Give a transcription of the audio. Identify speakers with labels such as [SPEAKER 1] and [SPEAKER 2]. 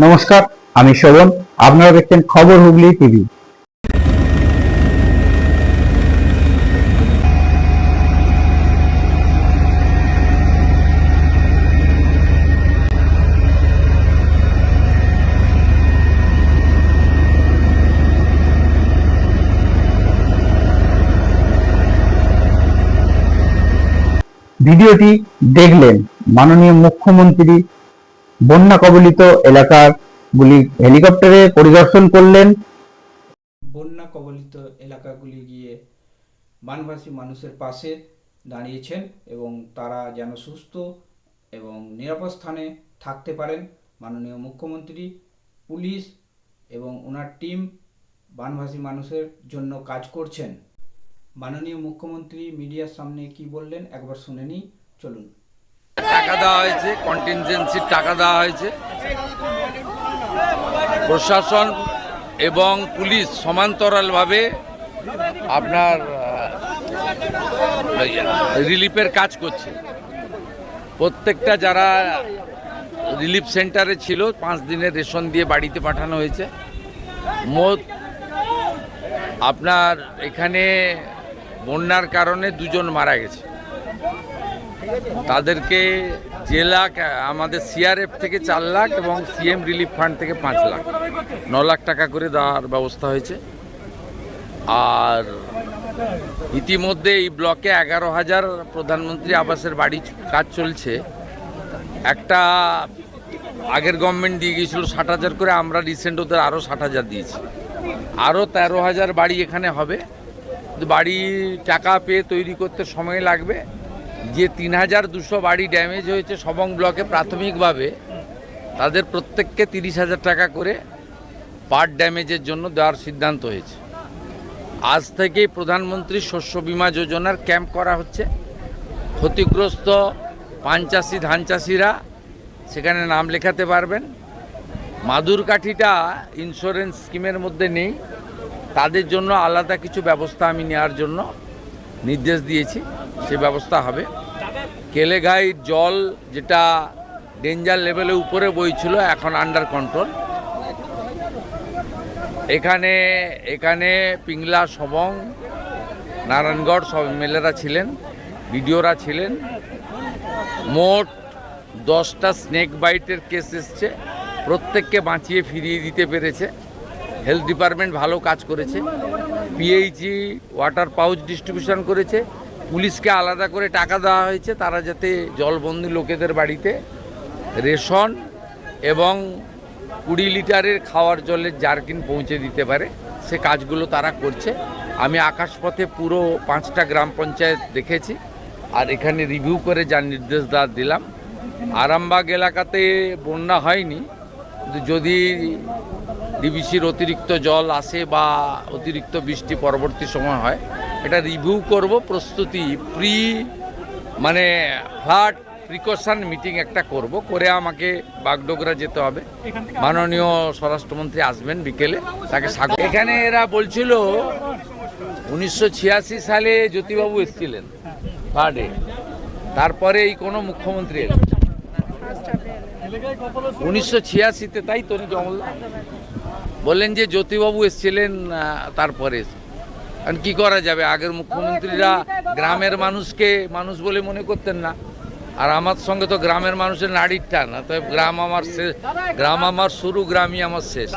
[SPEAKER 1] নমস্কার, আমি শোভন। আপনারা দেখছেন খবর হুগলি টিভি। ভিডিওটি দেখলেন মাননীয় মুখ্যমন্ত্রী বন্যা কবলিত এলাকাগুলি হেলিকপ্টারে পরিদর্শন করলেন।
[SPEAKER 2] বন্যা কবলিত এলাকাগুলি গিয়ে বানভাসী মানুষের পাশে দাঁড়িয়েছেন এবং তারা যেন সুস্থ এবং নিরাপদ স্থানে থাকতে পারেন। মাননীয় মুখ্যমন্ত্রী, পুলিশ এবং ওনার টিম বানভাসী মানুষের জন্য কাজ করছেন। মাননীয় মুখ্যমন্ত্রী মিডিয়ার সামনে কি বললেন একবার শুনে নিই, চলুন।
[SPEAKER 3] টাকা দেওয়া হয়েছে, কন্টিনজেন্সির টাকা দেওয়া হয়েছে। প্রশাসন এবং পুলিশ সমান্তরালভাবে আপনার রিলিফের কাজ করছে। প্রত্যেকটা যারা রিলিফ সেন্টারে ছিল 5 দিনের রেশন দিয়ে বাড়িতে পাঠানো হয়েছে। মোট আপনার এখানে বন্যার কারণে 2 জন মারা গেছে। তাদেরকে জেলা আমাদের সিআরএফ থেকে 4 লাখ এবং সিএম রিলিফ ফান্ড থেকে 5 লাখ 9 লাখ টাকা করে দেওয়ার ব্যবস্থা হয়েছে। আর ইতিমধ্যে এই ব্লকে 11,000 প্রধানমন্ত্রী আবাসের বাড়ি কাজ চলছে। একটা আগের গভর্নমেন্ট দিয়ে গিয়েছিল 60,000 করে, আমরা রিসেন্ট ওদের আরও 60,000 দিয়েছি। আরও 13,000 বাড়ি এখানে হবে। বাড়ি টাকা পেয়ে তৈরি করতে সময় লাগবে। যে 3,200 বাড়ি ড্যামেজ হয়েছে সবং ব্লকে প্রাথমিকভাবে, তাদের প্রত্যেককে 30,000 টাকা করে পার ড্যামেজের জন্য দেওয়ার সিদ্ধান্ত হয়েছে। আজ থেকেই প্রধানমন্ত্রী শস্য বিমা যোজনার ক্যাম্প করা হচ্ছে। ক্ষতিগ্রস্ত পান চাষি, ধান চাষিরা সেখানে নাম লেখাতে পারবেন। মাদুর কাঠিটা ইন্স্যুরেন্স স্কিমের মধ্যে নেই, তাদের জন্য আলাদা কিছু ব্যবস্থা আমি নেওয়ার জন্য নির্দেশ দিয়েছি, সে ব্যবস্থা হবে। কেলেঘাইয়ের জল যেটা ডেঞ্জার লেভেলে উপরে বইছিল, এখন আন্ডার কন্ট্রোল। এখানে পিংলা, সবং, নারায়ণগড় সব এমএলএরা ছিলেন, বিডিওরা ছিলেন। মোট 10টা স্নেক বাইটের কেস এসছে, প্রত্যেককে বাঁচিয়ে ফিরিয়ে দিতে পেরেছে। হেলথ ডিপার্টমেন্ট ভালো কাজ করেছে। পিএইচই ওয়াটার পাউচ ডিস্ট্রিবিউশন করেছে। পুলিশকে আলাদা করে টাকা দেওয়া হয়েছে, তারা যাতে জলবন্দী লোকেদের বাড়িতে রেশন এবং 20 লিটারের খাওয়ার জলের জারকিন পৌঁছে দিতে পারে, সে কাজগুলো তারা করছে। আমি আকাশপথে পুরো 5টা গ্রাম পঞ্চায়েত দেখেছি, আর এখানে রিভিউ করে যার নির্দেশ দিলাম। আরামবাগ এলাকাতে বন্যা হয়নি, কিন্তু যদি ডিবিসির অতিরিক্ত জল আসে বা অতিরিক্ত বৃষ্টি পরবর্তী সময় হয়, এটা রিভিউ করব। প্রস্তুতি ফ্লাড প্রিকশন মিটিং একটা করব, করে আমাকে বাগডোগরা যেতে হবে। মাননীয় স্বরাষ্ট্রমন্ত্রী আসবেন বিকেলে, তাকে স্বাগত। এখানে এরা বলছিল 1986 সালে জ্যোতিবাবু এসেছিলেন ফ্লাডে, তারপরে এই কোনো মুখ্যমন্ত্রী এলেন 1986-তে, তাই তো জঙ্গল বললেন যে জ্যোতিবাবু এসেছিলেন তারপরে। কারণ কী করা যাবে, আগের মুখ্যমন্ত্রীরা গ্রামের মানুষকে মানুষ বলে মনে করতেন না। আর আমার সঙ্গে তো গ্রামের মানুষের নাড়ির টান, তবে গ্রাম আমার শুরু, গ্রামই আমার শেষ।